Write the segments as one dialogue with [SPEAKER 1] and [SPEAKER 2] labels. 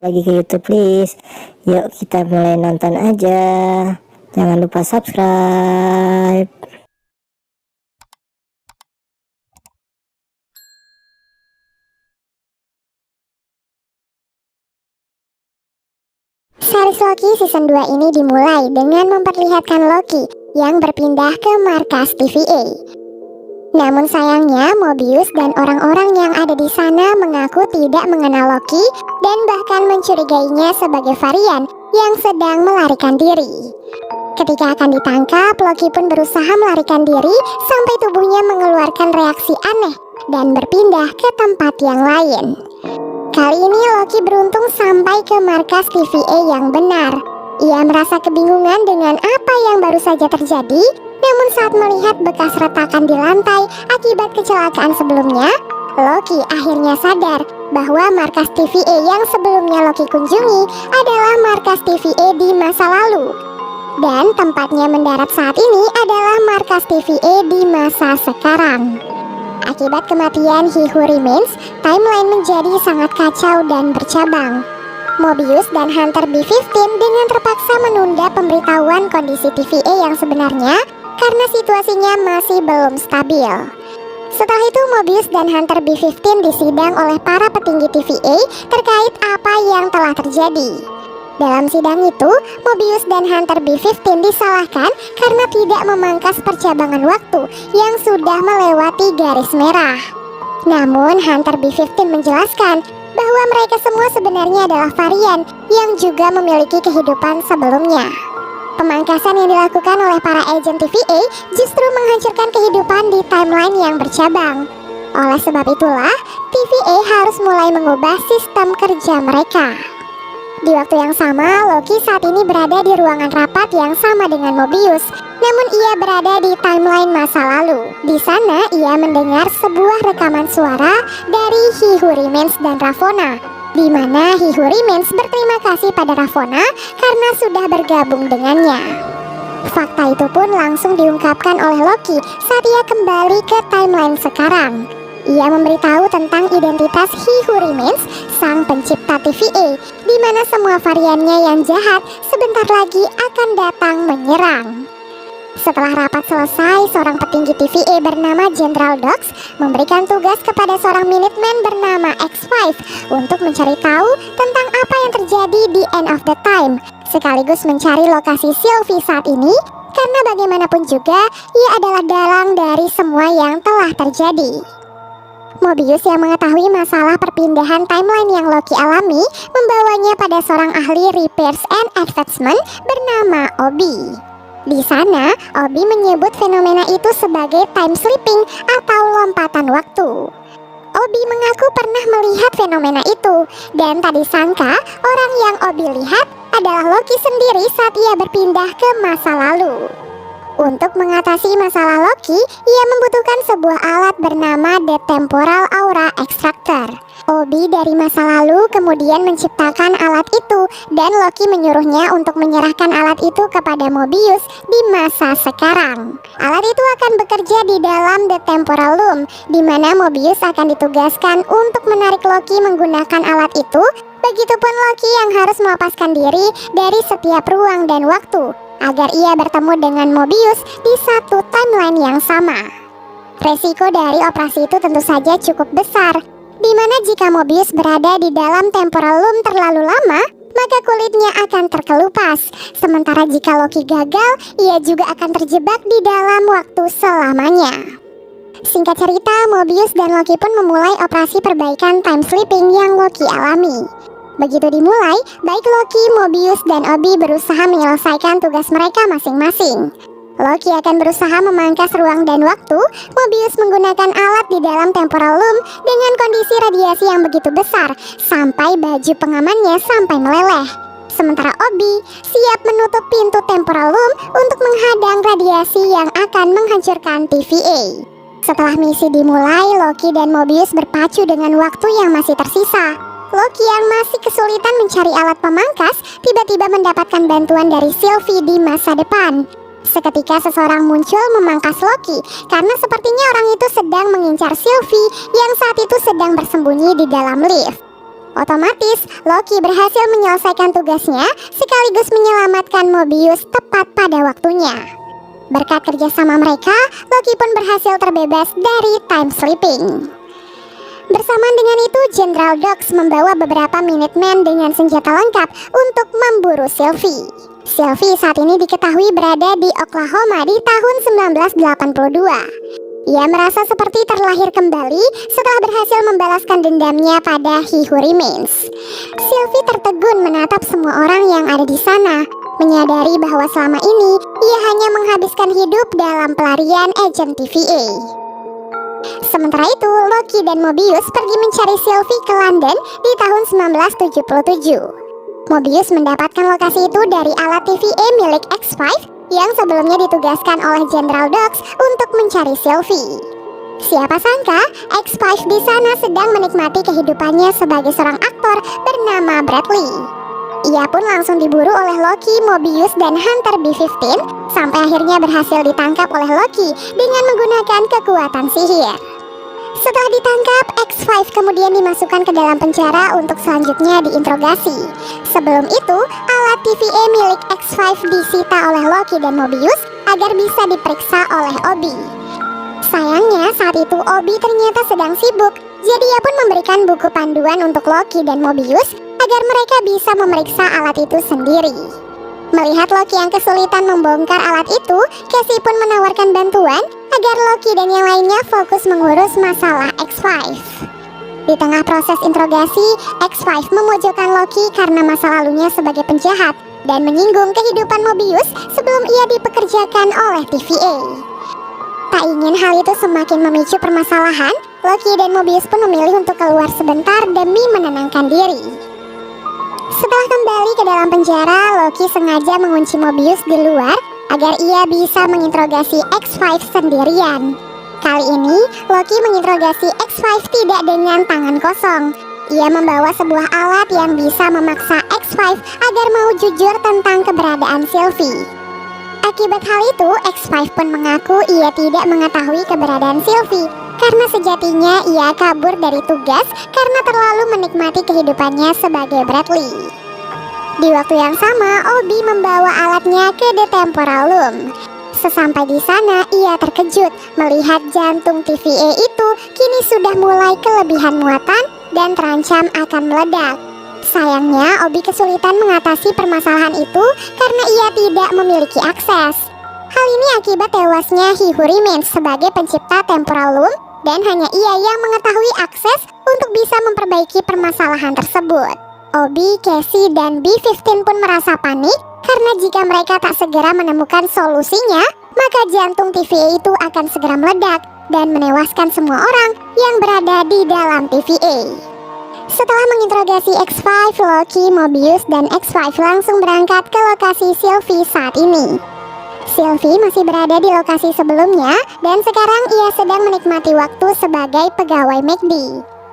[SPEAKER 1] lagi ke YouTube, please. Yuk kita mulai nonton aja. Jangan lupa subscribe.
[SPEAKER 2] Series Loki season 2 ini dimulai dengan memperlihatkan Loki yang berpindah ke markas TVA. Namun sayangnya Mobius dan orang-orang yang ada di sana mengaku tidak mengenal Loki dan bahkan mencurigainya sebagai varian yang sedang melarikan diri. Ketika akan ditangkap, Loki pun berusaha melarikan diri sampai tubuhnya mengeluarkan reaksi aneh dan berpindah ke tempat yang lain. Kali ini Loki beruntung sampai ke markas TVA yang benar. Ia merasa kebingungan dengan apa yang baru saja terjadi, namun saat melihat bekas retakan di lantai akibat kecelakaan sebelumnya, Loki akhirnya sadar bahwa markas TVA yang sebelumnya Loki kunjungi adalah markas TVA di masa lalu. Dan tempatnya mendarat saat ini adalah markas TVA di masa sekarang. Akibat kematian He Who Remains, timeline menjadi sangat kacau dan bercabang. Mobius dan Hunter B-15 dengan terpaksa menunda pemberitahuan kondisi TVA yang sebenarnya karena situasinya masih belum stabil. Setelah itu Mobius dan Hunter B-15 disidang oleh para petinggi TVA terkait apa yang telah terjadi. Dalam sidang itu, Mobius dan Hunter B-15 disalahkan karena tidak memangkas percabangan waktu yang sudah melewati garis merah. Namun Hunter B-15 menjelaskan bahwa mereka semua sebenarnya adalah varian yang juga memiliki kehidupan sebelumnya. Pemangkasan yang dilakukan oleh para agen TVA justru menghancurkan kehidupan di timeline yang bercabang. Oleh sebab itulah, TVA harus mulai mengubah sistem kerja mereka. Di waktu yang sama, Loki saat ini berada di ruangan rapat yang sama dengan Mobius. Namun ia berada di timeline masa lalu. Di sana ia mendengar sebuah rekaman suara dari He Who Remains dan Ravonna, di mana He Who Remains berterima kasih pada Ravonna karena sudah bergabung dengannya. Fakta itu pun langsung diungkapkan oleh Loki saat ia kembali ke timeline sekarang. Ia memberitahu tentang identitas He Who Remains, sang pencipta TVA, di mana semua variannya yang jahat sebentar lagi akan datang menyerang. Setelah rapat selesai, seorang petinggi TVA bernama General Dox memberikan tugas kepada seorang Minuteman bernama X5 untuk mencari tahu tentang apa yang terjadi di End of the Time, sekaligus mencari lokasi Sylvie saat ini, karena bagaimanapun juga ia adalah dalang dari semua yang telah terjadi. Mobius yang mengetahui masalah perpindahan timeline yang Loki alami membawanya pada seorang ahli repairs and advancement bernama Obi. Di sana, Obi menyebut fenomena itu sebagai time slipping atau lompatan waktu. Obi mengaku pernah melihat fenomena itu, dan tak disangka orang yang Obi lihat adalah Loki sendiri saat ia berpindah ke masa lalu. Untuk mengatasi masalah Loki, ia membutuhkan sebuah alat bernama The Temporal Aura Extractor. Obi dari masa lalu kemudian menciptakan alat itu, dan Loki menyuruhnya untuk menyerahkan alat itu kepada Mobius di masa sekarang. Alat itu akan bekerja di dalam The Temporal Loom, di mana Mobius akan ditugaskan untuk menarik Loki menggunakan alat itu. Begitupun Loki yang harus melepaskan diri dari setiap ruang dan waktu, agar ia bertemu dengan Mobius di satu timeline yang sama. Resiko dari operasi itu tentu saja cukup besar, di mana jika Mobius berada di dalam temporal loom terlalu lama, maka kulitnya akan terkelupas. Sementara jika Loki gagal, ia juga akan terjebak di dalam waktu selamanya. Singkat cerita, Mobius dan Loki pun memulai operasi perbaikan time slipping yang Loki alami. Begitu dimulai, baik Loki, Mobius, dan Obi berusaha menyelesaikan tugas mereka masing-masing. Loki akan berusaha memangkas ruang dan waktu. Mobius menggunakan alat di dalam temporal loom dengan kondisi radiasi yang begitu besar, sampai baju pengamannya sampai meleleh. Sementara Obi siap menutup pintu temporal loom untuk menghadang radiasi yang akan menghancurkan TVA. Setelah misi dimulai, Loki dan Mobius berpacu dengan waktu yang masih tersisa. Loki yang masih kesulitan mencari alat pemangkas tiba-tiba mendapatkan bantuan dari Sylvie di masa depan. Seketika seseorang muncul memangkas Loki karena sepertinya orang itu sedang mengincar Sylvie yang saat itu sedang bersembunyi di dalam lift. Otomatis, Loki berhasil menyelesaikan tugasnya sekaligus menyelamatkan Mobius tepat pada waktunya. Berkat kerjasama mereka, Loki pun berhasil terbebas dari time slipping. Bersamaan dengan itu, General Dox membawa beberapa Minutemen dengan senjata lengkap untuk memburu Sylvie. Sylvie saat ini diketahui berada di Oklahoma di tahun 1982. Ia merasa seperti terlahir kembali setelah berhasil membalaskan dendamnya pada He Who Remains. Sylvie tertegun menatap semua orang yang ada di sana, menyadari bahwa selama ini ia hanya menghabiskan hidup dalam pelarian agen TVA. Sementara itu, Loki dan Mobius pergi mencari Sylvie ke London di tahun 1977. Mobius mendapatkan lokasi itu dari alat TVA milik X5 yang sebelumnya ditugaskan oleh General Dox untuk mencari Sylvie. Siapa sangka, X5 di sana sedang menikmati kehidupannya sebagai seorang aktor bernama Bradley. Ia pun langsung diburu oleh Loki, Mobius, dan Hunter B-15 sampai akhirnya berhasil ditangkap oleh Loki dengan menggunakan kekuatan sihir. Setelah ditangkap, X5 kemudian dimasukkan ke dalam penjara untuk selanjutnya diinterogasi. Sebelum itu, alat TVA milik X5 disita oleh Loki dan Mobius agar bisa diperiksa oleh Obi. Sayangnya saat itu Obi ternyata sedang sibuk, jadi ia pun memberikan buku panduan untuk Loki dan Mobius agar mereka bisa memeriksa alat itu sendiri. Melihat Loki yang kesulitan membongkar alat itu, Cassie pun menawarkan bantuan agar Loki dan yang lainnya fokus mengurus masalah X5. Di tengah proses interogasi, X5 memojokkan Loki karena masa lalunya sebagai penjahat dan menyinggung kehidupan Mobius sebelum ia dipekerjakan oleh TVA. Tak ingin hal itu semakin memicu permasalahan, Loki dan Mobius pun memilih untuk keluar sebentar demi menenangkan diri. Setelah kembali ke dalam penjara, Loki sengaja mengunci Mobius di luar agar ia bisa menginterogasi X5 sendirian. Kali ini, Loki menginterogasi X5 tidak dengan tangan kosong. Ia membawa sebuah alat yang bisa memaksa X5 agar mau jujur tentang keberadaan Sylvie. Akibat hal itu, X5 pun mengaku ia tidak mengetahui keberadaan Sylvie karena sejatinya ia kabur dari tugas karena terlalu menikmati kehidupannya sebagai Bradley. Di waktu yang sama, Obi membawa alatnya ke The Temporal Loom. Sesampai di sana, ia terkejut melihat jantung TVA itu kini sudah mulai kelebihan muatan dan terancam akan meledak. Sayangnya, Obi kesulitan mengatasi permasalahan itu karena ia tidak memiliki akses. Hal ini akibat tewasnya He Who Remains sebagai pencipta Temporal Loom dan hanya ia yang mengetahui akses untuk bisa memperbaiki permasalahan tersebut. Obi, Cassie, dan B-15 pun merasa panik karena jika mereka tak segera menemukan solusinya, maka jantung TVA itu akan segera meledak dan menewaskan semua orang yang berada di dalam TVA. Setelah menginterogasi X5, Loki, Mobius, dan X5 langsung berangkat ke lokasi Sylvie saat ini. Sylvie masih berada di lokasi sebelumnya dan sekarang ia sedang menikmati waktu sebagai pegawai McD.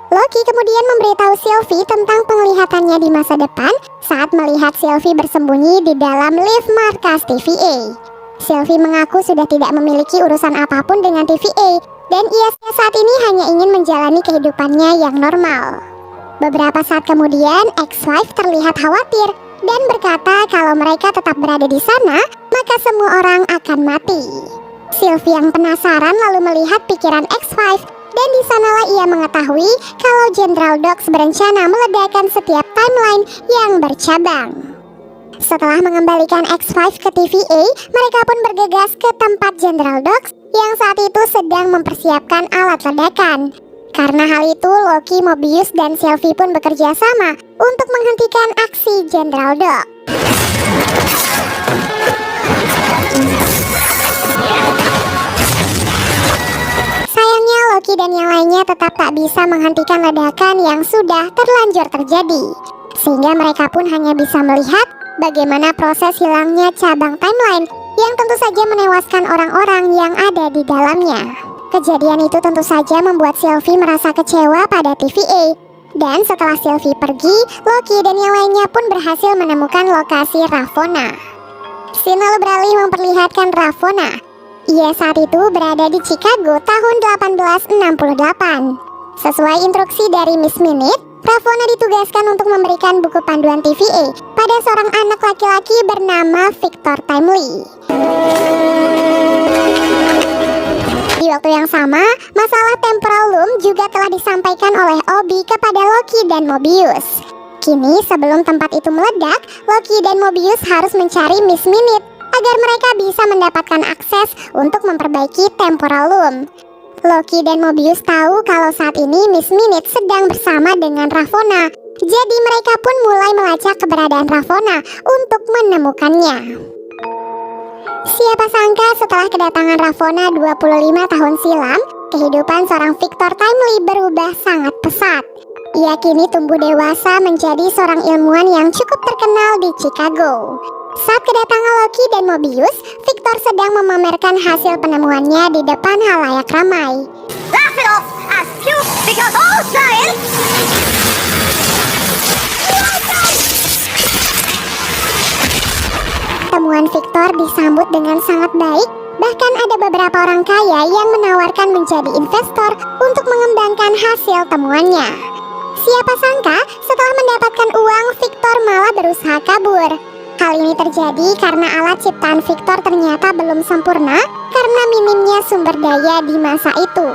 [SPEAKER 2] Loki kemudian memberitahu Sylvie tentang penglihatannya di masa depan saat melihat Sylvie bersembunyi di dalam lift markas TVA. Sylvie mengaku sudah tidak memiliki urusan apapun dengan TVA dan ia saat ini hanya ingin menjalani kehidupannya yang normal. Beberapa saat kemudian, X5 terlihat khawatir dan berkata kalau mereka tetap berada di sana, maka semua orang akan mati. Sylvie yang penasaran lalu melihat pikiran X5 dan di sanalah ia mengetahui kalau General Dox berencana meledakkan setiap timeline yang bercabang. Setelah mengembalikan X5 ke TVA, mereka pun bergegas ke tempat General Dox yang saat itu sedang mempersiapkan alat ledakan. Karena hal itu, Loki, Mobius, dan Sylvie pun bekerja sama untuk menghentikan aksi General Dox. Sayangnya Loki dan yang lainnya tetap tak bisa menghentikan ledakan yang sudah terlanjur terjadi. Sehingga mereka pun hanya bisa melihat bagaimana proses hilangnya cabang timeline yang tentu saja menewaskan orang-orang yang ada di dalamnya. Kejadian itu tentu saja membuat Sylvie merasa kecewa pada TVA. Dan setelah Sylvie pergi, Loki dan yang lainnya pun berhasil menemukan lokasi Ravonna. Scene lalu beralih memperlihatkan Ravonna. Ia saat itu berada di Chicago tahun 1868. Sesuai instruksi dari Miss Minute, Ravonna ditugaskan untuk memberikan buku panduan TVA pada seorang anak laki-laki bernama Victor Timely. Di waktu yang sama, masalah temporal loom juga telah disampaikan oleh Obi kepada Loki dan Mobius. Kini sebelum tempat itu meledak, Loki dan Mobius harus mencari Miss Minute agar mereka bisa mendapatkan akses untuk memperbaiki temporal loom. Loki dan Mobius tahu kalau saat ini Miss Minute sedang bersama dengan Ravonna. Jadi mereka pun mulai melacak keberadaan Ravonna untuk menemukannya. Siapa sangka setelah kedatangan Ravonna 25 tahun silam, kehidupan seorang Victor Timely berubah sangat pesat. Ia kini tumbuh dewasa menjadi seorang ilmuwan yang cukup terkenal di Chicago. Saat kedatangan Loki dan Mobius, Victor sedang memamerkan hasil penemuannya di depan halayak ramai.
[SPEAKER 3] Laugh it off as cute because all science.
[SPEAKER 2] Temuan Victor disambut dengan sangat baik. Bahkan ada beberapa orang kaya yang menawarkan menjadi investor untuk mengembangkan hasil temuannya. Siapa sangka setelah mendapatkan uang, Victor malah berusaha kabur. Hal ini terjadi karena alat ciptaan Victor ternyata belum sempurna karena minimnya sumber daya di masa itu.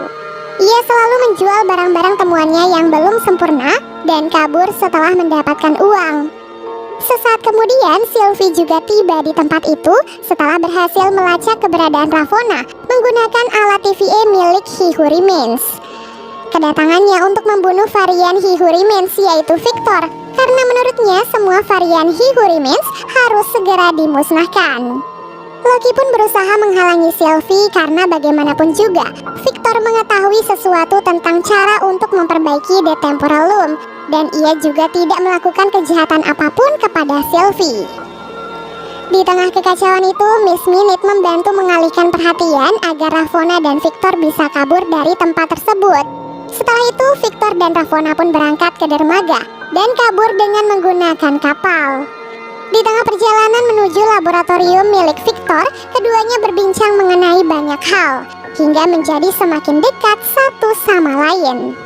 [SPEAKER 2] Ia selalu menjual barang-barang temuannya yang belum sempurna dan kabur setelah mendapatkan uang. Sesaat kemudian, Sylvie juga tiba di tempat itu setelah berhasil melacak keberadaan Ravonna menggunakan alat TVA milik He Who Remains. Kedatangannya untuk membunuh varian He Who Remains yaitu Victor, karena menurutnya semua varian He Who Remains harus segera dimusnahkan. Loki pun berusaha menghalangi Sylvie karena bagaimanapun juga Victor mengetahui sesuatu tentang cara untuk memperbaiki The Temporal Loom, dan ia juga tidak melakukan kejahatan apapun kepada Sylvie. Di tengah kekacauan itu, Miss Minute membantu mengalihkan perhatian agar Ravonna dan Victor bisa kabur dari tempat tersebut. Setelah itu, Victor dan Ravonna pun berangkat ke dermaga dan kabur dengan menggunakan kapal. Di tengah perjalanan menuju laboratorium milik Victor, keduanya berbincang mengenai banyak hal, hingga menjadi semakin dekat satu sama lain.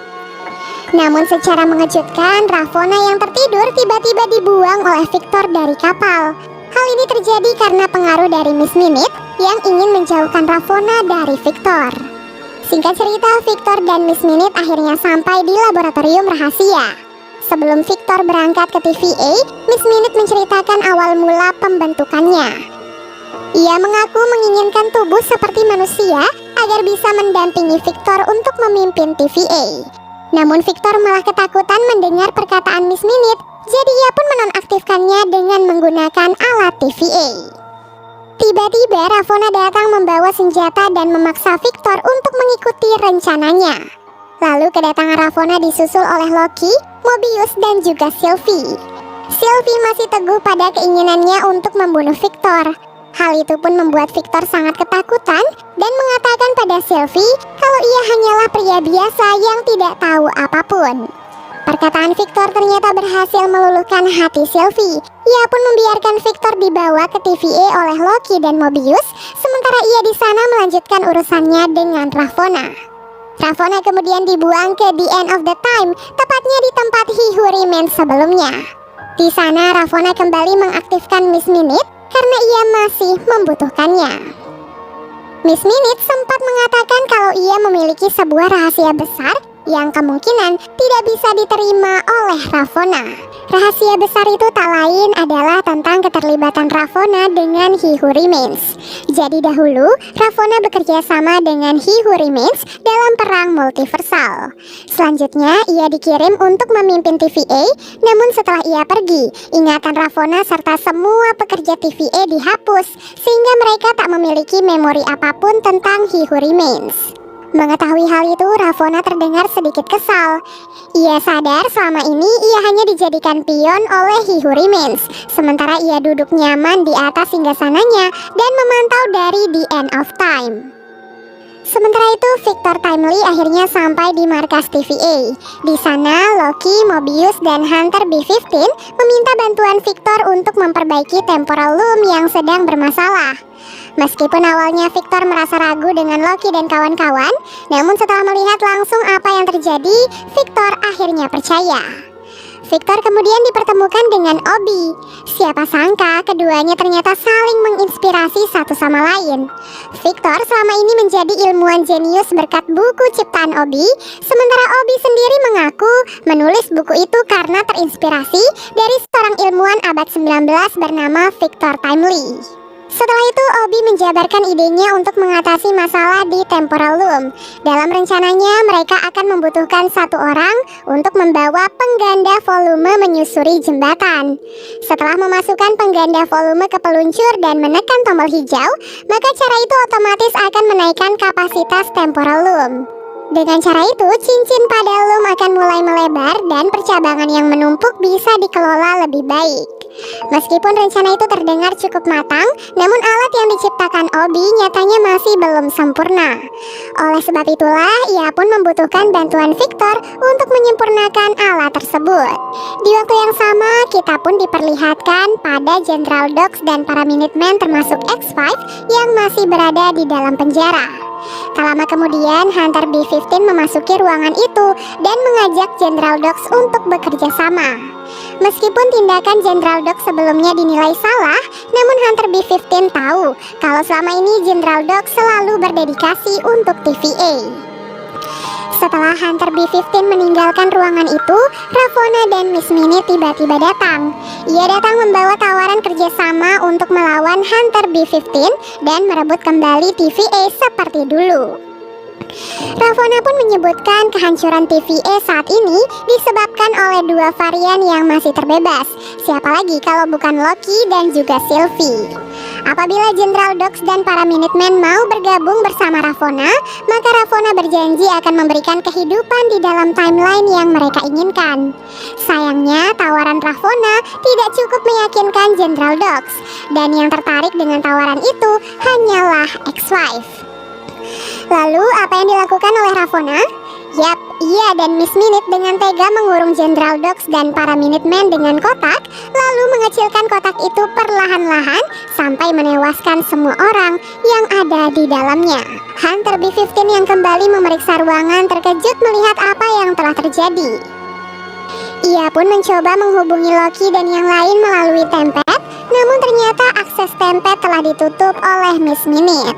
[SPEAKER 2] Namun secara mengejutkan, Ravonna yang tertidur tiba-tiba dibuang oleh Victor dari kapal. Hal ini terjadi karena pengaruh dari Miss Minute yang ingin menjauhkan Ravonna dari Victor. Singkat cerita, Victor dan Miss Minute akhirnya sampai di laboratorium rahasia. Sebelum Victor berangkat ke TVA, Miss Minute menceritakan awal mula pembentukannya. Ia mengaku menginginkan tubuh seperti manusia agar bisa mendampingi Victor untuk memimpin TVA. Namun Victor malah ketakutan mendengar perkataan Miss Minute, jadi ia pun menonaktifkannya dengan menggunakan alat TVA. Tiba-tiba Ravonna datang membawa senjata dan memaksa Victor untuk mengikuti rencananya. Lalu kedatangan Ravonna disusul oleh Loki, Mobius dan juga Sylvie. Sylvie masih teguh pada keinginannya untuk membunuh Victor. Hal itu pun membuat Victor sangat ketakutan dan mengatakan pada Sylvie kalau ia hanyalah pria biasa yang tidak tahu apapun. Perkataan Victor ternyata berhasil meluluhkan hati Sylvie. Ia pun membiarkan Victor dibawa ke TVA oleh Loki dan Mobius, sementara ia di sana melanjutkan urusannya dengan Ravonna. Ravonna kemudian dibuang ke The End of the Time, tepatnya di tempat He Who Remains sebelumnya. Di sana Ravonna kembali mengaktifkan Miss Minute karena ia masih membutuhkannya. Miss Minute sempat mengatakan kalau ia memiliki sebuah rahasia besar yang kemungkinan tidak bisa diterima oleh Ravonna. Rahasia besar itu tak lain adalah tentang keterlibatan Ravonna dengan He Who Remains. Jadi dahulu, Ravonna bekerja sama dengan He Who Remains dalam perang multiversal. Selanjutnya, ia dikirim untuk memimpin TVA, namun setelah ia pergi, ingatan Ravonna serta semua pekerja TVA dihapus, sehingga mereka tak memiliki memori apapun tentang He Who Remains. Mengetahui hal itu, Ravonna terdengar sedikit kesal. Ia sadar selama ini ia hanya dijadikan pion oleh He Who Remains, sementara ia duduk nyaman di atas singgasananya dan memantau dari The End of Time. Sementara itu, Victor Timely akhirnya sampai di markas TVA. Di sana, Loki, Mobius, dan Hunter B-15 meminta bantuan Victor untuk memperbaiki temporal loom yang sedang bermasalah. Meskipun awalnya Victor merasa ragu dengan Loki dan kawan-kawan, namun setelah melihat langsung apa yang terjadi, Victor akhirnya percaya. Victor kemudian dipertemukan dengan Obi. Siapa sangka keduanya ternyata saling menginspirasi satu sama lain. Victor selama ini menjadi ilmuwan jenius berkat buku ciptaan Obi, sementara Obi sendiri mengaku menulis buku itu karena terinspirasi dari seorang ilmuwan abad 19 bernama Victor Timely. Setelah itu, Obi menjabarkan idenya untuk mengatasi masalah di Temporal Loom. Dalam rencananya, mereka akan membutuhkan satu orang untuk membawa pengganda volume menyusuri jembatan. Setelah memasukkan pengganda volume ke peluncur dan menekan tombol hijau, maka cara itu otomatis akan menaikkan kapasitas Temporal Loom. Dengan cara itu, cincin pada loom akan mulai melebar dan percabangan yang menumpuk bisa dikelola lebih baik. Meskipun rencana itu terdengar cukup matang, namun alat yang diciptakan Obi nyatanya masih belum sempurna. Oleh sebab itulah, ia pun membutuhkan bantuan Victor untuk menyempurnakan alat tersebut. Di waktu yang sama, kita pun diperlihatkan pada General Dogs dan para Minutemen termasuk X5 yang masih berada di dalam penjara. Tak lama kemudian, Hunter B-15 memasuki ruangan itu dan mengajak General Dogs untuk bekerja sama. Meskipun tindakan General Dogs sebelumnya dinilai salah, namun Hunter B-15 tahu kalau selama ini General Dogs selalu berdedikasi untuk TVA. Setelah Hunter B-15 meninggalkan ruangan itu, Ravonna dan Miss Minute tiba-tiba datang. Ia datang membawa tawaran kerjasama untuk melawan Hunter B-15 dan merebut kembali TVA seperti dulu. Ravonna pun menyebutkan kehancuran TVA saat ini disebabkan oleh dua varian yang masih terbebas. Siapa lagi kalau bukan Loki dan juga Sylvie. Apabila General Dogs dan para Minutemen mau bergabung bersama Ravonna, maka Ravonna berjanji akan memberikan kehidupan di dalam timeline yang mereka inginkan. Sayangnya, tawaran Ravonna tidak cukup meyakinkan General Dogs, dan yang tertarik dengan tawaran itu hanyalah X5. Lalu, apa yang dilakukan oleh Ravonna? Yap, ia dan Miss Minute dengan tega mengurung General Dogs dan para Minutemen dengan kotak, lalu mengecilkan kotak itu perlahan-lahan sampai menewaskan semua orang yang ada di dalamnya. Hunter B-15 yang kembali memeriksa ruangan terkejut melihat apa yang telah terjadi. Ia pun mencoba menghubungi Loki dan yang lain melalui tempet, namun ternyata akses tempet telah ditutup oleh Miss Minute.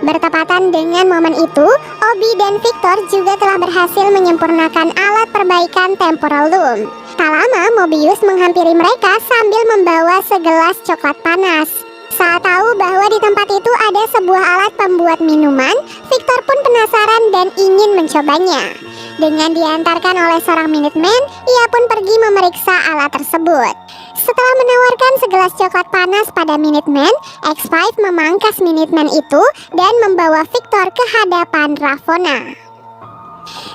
[SPEAKER 2] Bertepatan dengan momen itu, Obi dan Victor juga telah berhasil menyempurnakan alat perbaikan Temporal Loom. Tak lama, Mobius menghampiri mereka sambil membawa segelas coklat panas. Saat tahu bahwa di tempat itu ada sebuah alat pembuat minuman, Victor pun penasaran dan ingin mencobanya. Dengan diantarkan oleh seorang Minuteman, ia pun pergi memeriksa alat tersebut. Setelah menawarkan segelas coklat panas pada Minuteman, X5 memangkas Minuteman itu dan membawa Victor ke hadapan Ravonna.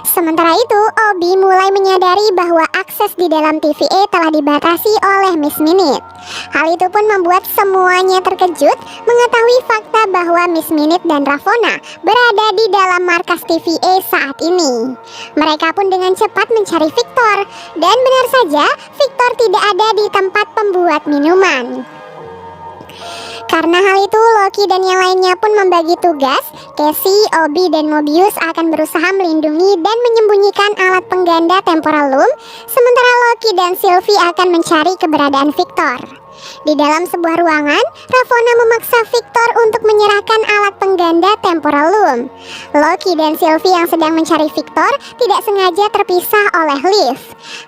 [SPEAKER 2] Sementara itu, Obi mulai menyadari bahwa akses di dalam TVA telah dibatasi oleh Miss Minute. Hal itu pun membuat semuanya terkejut mengetahui fakta bahwa Miss Minute dan Ravonna berada di dalam markas TVA saat ini. Mereka pun dengan cepat mencari Victor, dan benar saja Victor tidak ada di tempat pembuat minuman. Karena hal itu, Loki dan yang lainnya pun membagi tugas. Casey, Obi, dan Mobius akan berusaha melindungi dan menyembunyikan alat pengganda Temporal Loom, sementara Loki dan Sylvie akan mencari keberadaan Victor. Di dalam sebuah ruangan, Ravonna memaksa Victor untuk menyerahkan alat pengganda Temporal Loom. Loki dan Sylvie yang sedang mencari Victor tidak sengaja terpisah oleh Liv.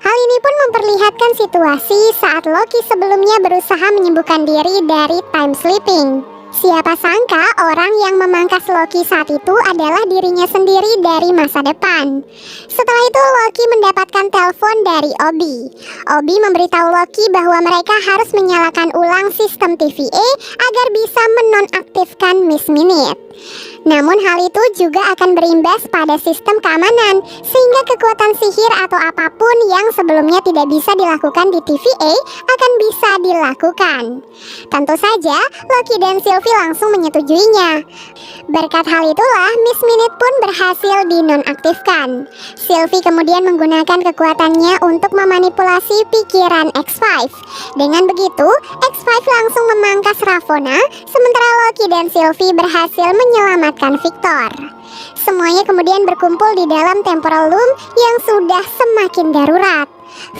[SPEAKER 2] Hal ini pun memperlihatkan situasi saat Loki sebelumnya berusaha menyembuhkan diri dari time sleeping. Siapa sangka orang yang memangkas Loki saat itu adalah dirinya sendiri dari masa depan. Setelah itu Loki mendapatkan telepon dari Obi. Obi memberitahu Loki bahwa mereka harus menyalakan ulang sistem TVA agar bisa menonaktifkan Miss Minute. Namun hal itu juga akan berimbas pada sistem keamanan, sehingga kekuatan sihir atau apapun yang sebelumnya tidak bisa dilakukan di TVA akan bisa dilakukan. Tentu saja, Loki dan Sylvie Sylvie langsung menyetujuinya. Berkat hal itulah Miss Minute pun berhasil dinonaktifkan. Sylvie kemudian menggunakan kekuatannya untuk memanipulasi pikiran X5. Dengan begitu, X5 langsung memangkas Ravonna, sementara Loki dan Sylvie berhasil menyelamatkan Victor. Semuanya kemudian berkumpul di dalam temporal loom yang sudah semakin darurat.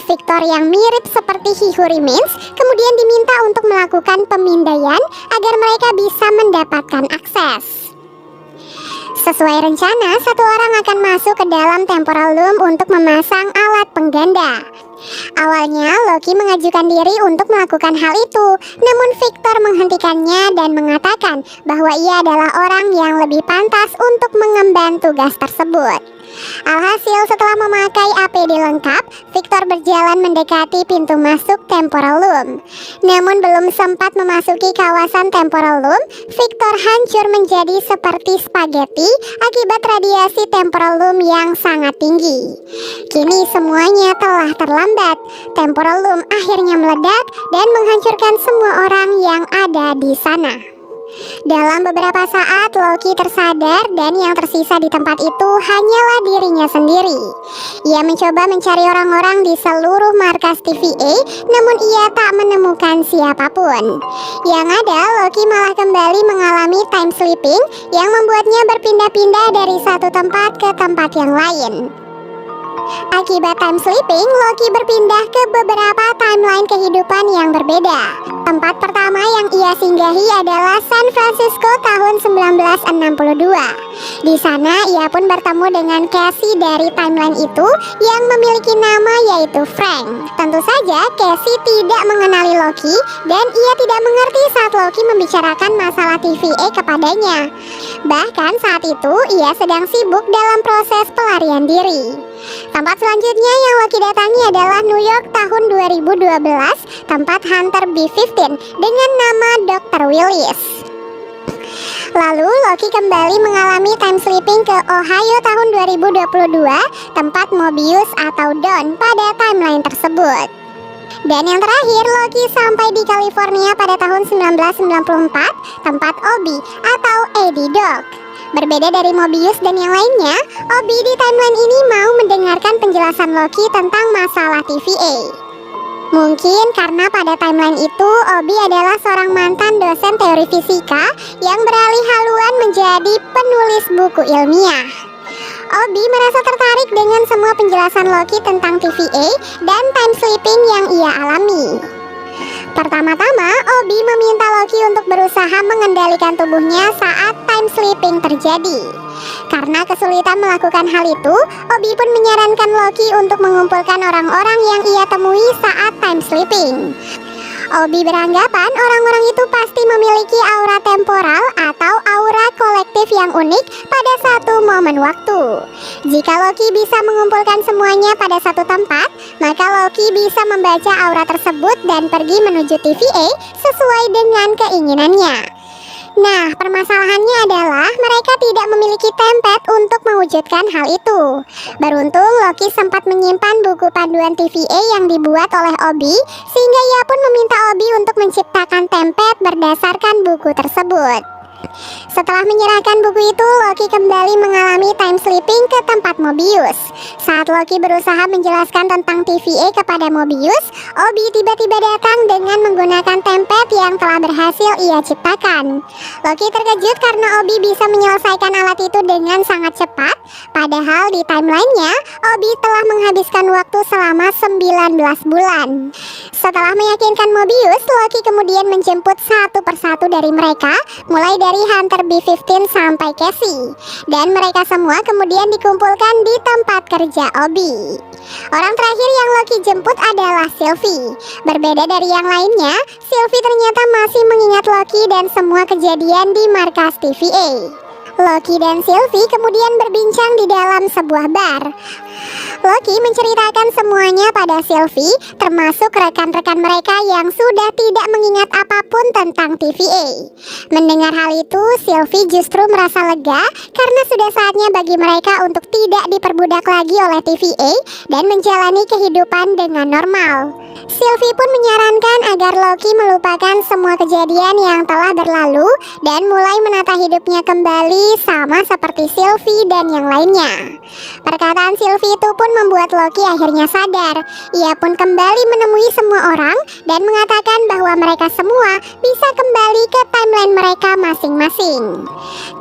[SPEAKER 2] Victor yang mirip seperti He Who Remains kemudian diminta untuk melakukan pemindaian agar mereka bisa mendapatkan akses. Sesuai rencana, satu orang akan masuk ke dalam temporal loom untuk memasang alat pengganda. Awalnya Loki mengajukan diri untuk melakukan hal itu, namun Victor menghentikannya dan mengatakan bahwa ia adalah orang yang lebih pantas untuk mengemban tugas tersebut. Alhasil setelah memakai APD lengkap, Victor berjalan mendekati pintu masuk temporal loom. Namun belum sempat memasuki kawasan temporal loom, Victor hancur menjadi seperti spaghetti akibat radiasi temporal loom yang sangat tinggi. Kini semuanya telah terlambat. Temporal loom akhirnya meledak dan menghancurkan semua orang yang ada di sana. Dalam beberapa saat Loki tersadar dan yang tersisa di tempat itu hanyalah dirinya sendiri. Ia mencoba mencari orang-orang di seluruh markas TVA, namun ia tak menemukan siapapun. Yang ada, Loki malah kembali mengalami time slipping yang membuatnya berpindah-pindah dari satu tempat ke tempat yang lain. Akibat time slipping, Loki berpindah ke beberapa timeline kehidupan yang berbeda. Tempat pertama yang ia singgahi adalah San Francisco tahun 1962. Di sana ia pun bertemu dengan Cassie dari timeline itu yang memiliki nama yaitu Frank. Tentu saja Cassie tidak mengenali Loki dan ia tidak mengerti saat Loki membicarakan masalah TVA kepadanya. Bahkan saat itu ia sedang sibuk dalam proses pelarian diri. Tempat selanjutnya yang Loki datangi adalah New York tahun 2012, tempat Hunter B-15 dengan nama Dr. Willis. Lalu Loki kembali mengalami time slipping ke Ohio tahun 2022, tempat Mobius atau Dawn pada timeline tersebut. Dan yang terakhir, Loki sampai di California pada tahun 1994, tempat Obi atau Eddie Dog. Berbeda dari Mobius dan yang lainnya, Obi di timeline ini mau mendengarkan penjelasan Loki tentang masalah TVA. Mungkin karena pada timeline itu Obi adalah seorang mantan dosen teori fisika yang beralih haluan menjadi penulis buku ilmiah. Obi merasa tertarik dengan semua penjelasan Loki tentang TVA dan time slipping yang ia alami. Pertama-tama, Obi meminta Loki untuk berusaha mengendalikan tubuhnya saat time slipping terjadi. Karena kesulitan melakukan hal itu, Obi pun menyarankan Loki untuk mengumpulkan orang-orang yang ia temui saat time slipping. Obi beranggapan orang-orang itu pasti memiliki aura temporal atau aura kolektif yang unik pada satu momen waktu. Jika Loki bisa mengumpulkan semuanya pada satu tempat, maka Loki bisa membaca aura tersebut dan pergi menuju TVA sesuai dengan keinginannya. Nah, permasalahannya adalah mereka tidak memiliki template untuk mewujudkan hal itu. Beruntung Loki sempat menyimpan buku panduan TVA yang dibuat oleh Obi, sehingga ia pun meminta Obi untuk menciptakan template berdasarkan buku tersebut. Setelah menyerahkan buku itu, Loki kembali mengalami time slipping ke tempat Mobius. Saat Loki berusaha menjelaskan tentang TVA kepada Mobius, Obi tiba-tiba datang dengan menggunakan template yang telah berhasil ia ciptakan. Loki terkejut karena Obi bisa menyelesaikan alat itu dengan sangat cepat, padahal di timelinenya, Obi telah menghabiskan waktu selama 19 bulan. Setelah meyakinkan Mobius, Loki kemudian menjemput satu persatu dari mereka, mulai dari Hunter B-15 sampai Cassie. Dan mereka semua kemudian dikumpulkan di tempat kerja Obi. Orang terakhir yang Loki jemput adalah Sylvie. Berbeda dari yang lainnya, Sylvie ternyata masih mengingat Loki dan semua kejadian di markas TVA. Loki dan Sylvie kemudian berbincang di dalam sebuah bar. Loki menceritakan semuanya pada Sylvie, termasuk rekan-rekan mereka yang sudah tidak mengingat apapun tentang TVA. Mendengar hal itu, Sylvie justru merasa lega karena sudah saatnya bagi mereka untuk tidak diperbudak lagi oleh TVA dan menjalani kehidupan dengan normal. Sylvie pun menyarankan agar Loki melupakan semua kejadian yang telah berlalu dan mulai menata hidupnya kembali sama seperti Sylvie dan yang lainnya. Perkataan Sylvie itu pun membuat Loki akhirnya sadar. Ia pun kembali menemui semua orang dan mengatakan bahwa mereka semua bisa kembali ke timeline mereka masing-masing.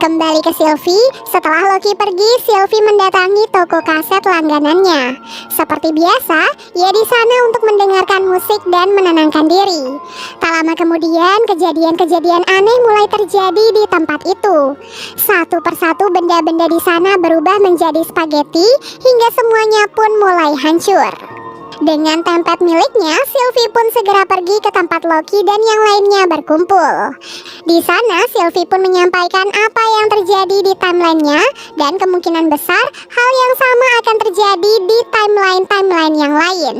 [SPEAKER 2] Kembali ke Sylvie, setelah Loki pergi, Sylvie mendatangi toko kaset langganannya. Seperti biasa, ia di sana untuk mendengarkan musik dan menenangkan diri. Tak lama kemudian, kejadian-kejadian aneh mulai terjadi di tempat itu. Satu persatu benda-benda di sana berubah menjadi spaghetti hingga semuanya pun mulai hancur. Dengan tempet miliknya, Sylvie pun segera pergi ke tempat Loki dan yang lainnya berkumpul. Di sana, Sylvie pun menyampaikan apa yang terjadi di timelinenya dan kemungkinan besar hal yang sama akan terjadi di timeline yang lain.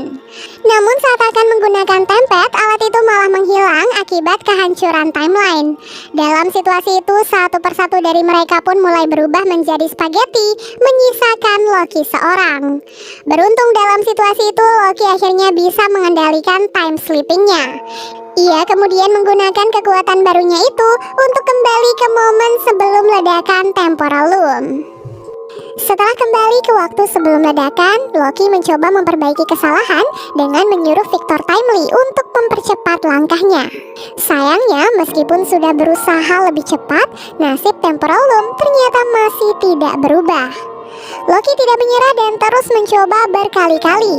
[SPEAKER 2] Namun saat akan menggunakan tempet, alat itu malah menghilang akibat kehancuran timeline. Dalam situasi itu, satu persatu dari mereka pun mulai berubah menjadi spaghetti, menyisakan Loki seorang. Beruntung dalam situasi itu, Loki akhirnya bisa mengendalikan time slippingnya. Ia kemudian menggunakan kekuatan barunya itu untuk kembali ke momen sebelum ledakan temporal loom. Setelah kembali ke waktu sebelum ledakan, Loki mencoba memperbaiki kesalahan dengan menyuruh Victor Timely untuk mempercepat langkahnya. Sayangnya, meskipun sudah berusaha lebih cepat, nasib temporal loom ternyata masih tidak berubah. Loki tidak menyerah dan terus mencoba berkali-kali.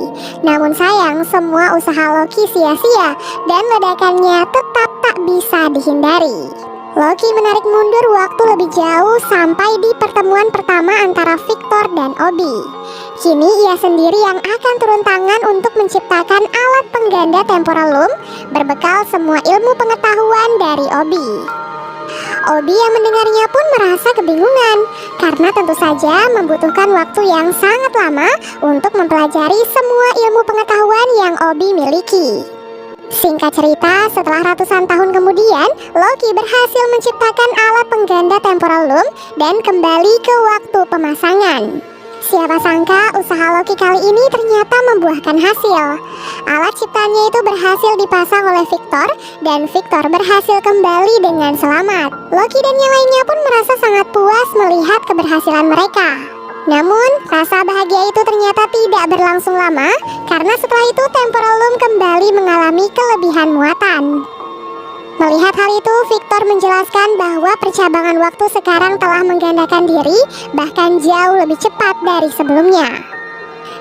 [SPEAKER 2] Namun sayang, semua usaha Loki sia-sia dan ledakannya tetap tak bisa dihindari. Loki menarik mundur waktu lebih jauh sampai di pertemuan pertama antara Victor dan Obi. Kini ia sendiri yang akan turun tangan untuk menciptakan alat pengganda temporal loom berbekal semua ilmu pengetahuan dari Obi. Obi yang mendengarnya pun merasa kebingungan karena tentu saja membutuhkan waktu yang sangat lama untuk mempelajari semua ilmu pengetahuan yang Obi miliki. Singkat cerita, setelah ratusan tahun kemudian, Loki berhasil menciptakan alat pengganda temporal loom dan kembali ke waktu pemasangan. Siapa sangka usaha Loki kali ini ternyata membuahkan hasil. Alat ciptaannya itu berhasil dipasang oleh Victor dan Victor berhasil kembali dengan selamat. Loki dan yang lainnya pun merasa sangat puas melihat keberhasilan mereka. Namun, rasa bahagia itu ternyata tidak berlangsung lama karena setelah itu temporal loom kembali mengalami kelebihan muatan. Melihat hal itu, Victor menjelaskan bahwa percabangan waktu sekarang telah menggandakan diri bahkan jauh lebih cepat dari sebelumnya.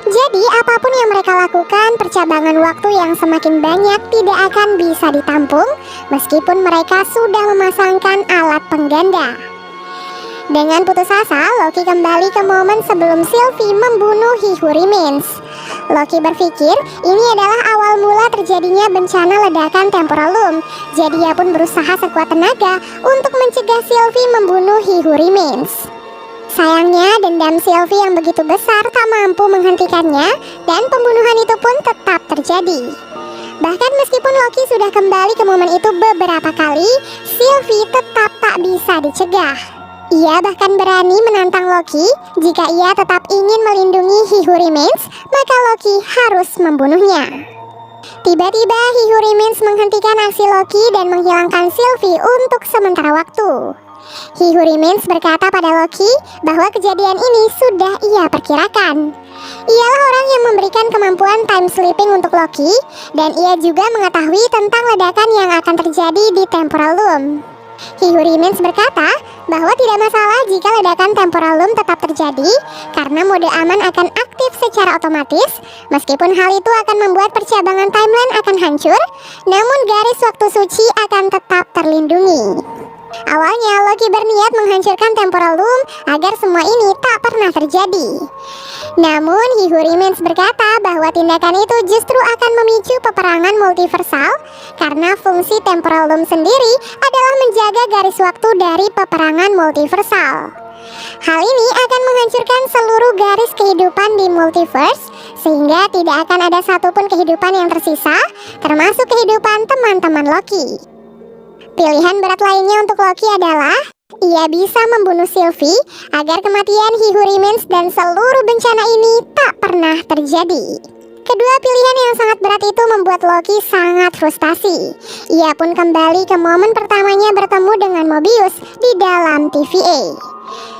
[SPEAKER 2] Jadi, apapun yang mereka lakukan, percabangan waktu yang semakin banyak tidak akan bisa ditampung meskipun mereka sudah memasangkan alat pengganda. Dengan putus asa, Loki kembali ke momen sebelum Sylvie membunuh He Who Remains. Loki berpikir ini adalah awal mula terjadinya bencana ledakan temporal loom. Jadi ia pun berusaha sekuat tenaga untuk mencegah Sylvie membunuh He Who Remains. Sayangnya dendam Sylvie yang begitu besar tak mampu menghentikannya dan pembunuhan itu pun tetap terjadi. Bahkan meskipun Loki sudah kembali ke momen itu beberapa kali, Sylvie tetap tak bisa dicegah. Ia bahkan berani menantang Loki, jika ia tetap ingin melindungi He Who Remains, maka Loki harus membunuhnya. Tiba-tiba He Who Remains menghentikan aksi Loki dan menghilangkan Sylvie untuk sementara waktu. He Who Remains berkata pada Loki bahwa kejadian ini sudah ia perkirakan. Ialah orang yang memberikan kemampuan time slipping untuk Loki, dan ia juga mengetahui tentang ledakan yang akan terjadi di temporal loom. He Who Remains berkata bahwa tidak masalah jika ledakan temporal loom tetap terjadi karena mode aman akan aktif secara otomatis. Meskipun hal itu akan membuat percabangan timeline akan hancur, namun garis waktu suci akan tetap terlindungi. Awalnya Loki berniat menghancurkan temporal loom agar semua ini tak pernah terjadi. Namun He Who Remains berkata bahwa tindakan itu justru akan memicu peperangan multiversal karena fungsi temporal loom sendiri adalah menjaga garis waktu dari peperangan multiversal. Hal ini akan menghancurkan seluruh garis kehidupan di multiverse sehingga tidak akan ada satupun kehidupan yang tersisa, termasuk kehidupan teman-teman Loki. Pilihan berat lainnya untuk Loki adalah ia bisa membunuh Sylvie agar kematian He Who Remains dan seluruh bencana ini tak pernah terjadi. Kedua pilihan yang sangat berat itu membuat Loki sangat frustasi. Ia pun kembali ke momen pertamanya bertemu dengan Mobius di dalam TVA.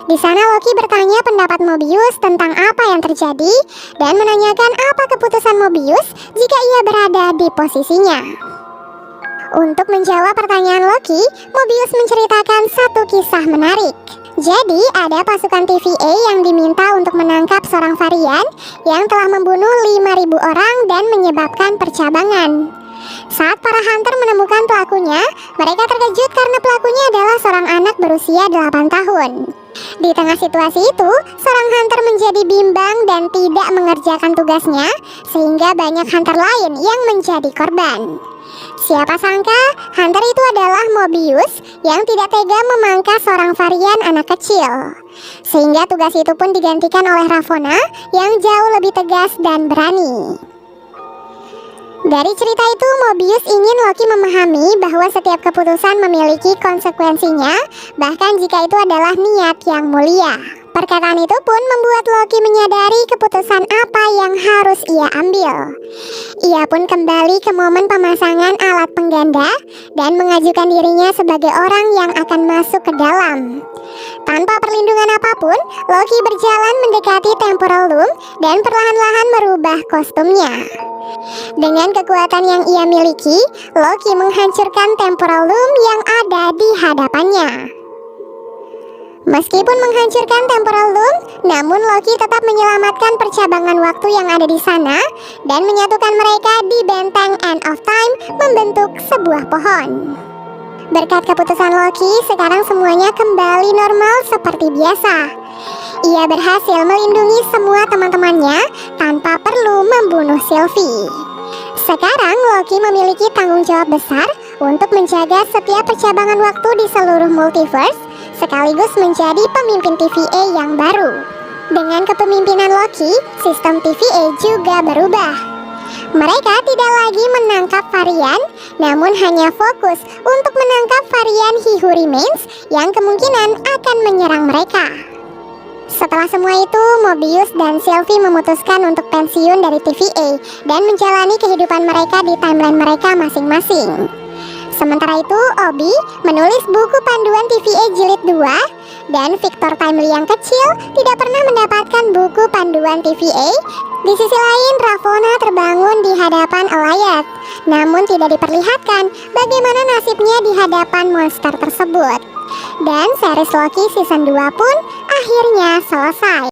[SPEAKER 2] Di sana Loki bertanya pendapat Mobius tentang apa yang terjadi dan menanyakan apa keputusan Mobius jika ia berada di posisinya. Untuk menjawab pertanyaan Loki, Mobius menceritakan satu kisah menarik. Jadi ada pasukan TVA yang diminta untuk menangkap seorang varian yang telah membunuh 5.000 orang dan menyebabkan percabangan. Saat para hunter menemukan pelakunya, mereka terkejut karena pelakunya adalah seorang anak berusia 8 tahun. Di tengah situasi itu, seorang hunter menjadi bimbang dan tidak mengerjakan tugasnya, sehingga banyak hunter lain yang menjadi korban. Siapa sangka, hunter itu adalah Mobius yang tidak tega memangkas seorang varian anak kecil. Sehingga tugas itu pun digantikan oleh Ravonna yang jauh lebih tegas dan berani. Dari cerita itu, Mobius ingin Loki memahami bahwa setiap keputusan memiliki konsekuensinya, bahkan jika itu adalah niat yang mulia. Perkataan itu pun membuat Loki menyadari keputusan apa yang harus ia ambil. Ia pun kembali ke momen pemasangan alat pengganda dan mengajukan dirinya sebagai orang yang akan masuk ke dalam. Tanpa perlindungan apapun, Loki berjalan mendekati Temporal Loom dan perlahan-lahan merubah kostumnya. Dengan kekuatan yang ia miliki, Loki menghancurkan Temporal Loom yang ada di hadapannya. Meskipun menghancurkan Temporal Loom, namun Loki tetap menyelamatkan percabangan waktu yang ada di sana dan menyatukan mereka di benteng End of Time membentuk sebuah pohon. Berkat keputusan Loki, sekarang semuanya kembali normal seperti biasa. Ia berhasil melindungi semua teman-temannya tanpa perlu membunuh Sylvie. Sekarang Loki memiliki tanggung jawab besar untuk menjaga setiap percabangan waktu di seluruh multiverse, sekaligus menjadi pemimpin TVA yang baru. Dengan kepemimpinan Loki, sistem TVA juga berubah. Mereka tidak lagi menangkap varian, namun hanya fokus untuk menangkap varian He Who Remains yang kemungkinan akan menyerang mereka. Setelah semua itu, Mobius dan Sylvie memutuskan untuk pensiun dari TVA dan menjalani kehidupan mereka di timeline mereka masing-masing. Sementara itu, Obi menulis buku panduan TVA Jilid 2 dan Victor Timely yang kecil tidak pernah mendapatkan buku panduan TVA. Di sisi lain, Ravonna terbangun di hadapan Alioth, namun tidak diperlihatkan bagaimana nasibnya di hadapan monster tersebut. Dan series Loki season 2 pun akhirnya selesai.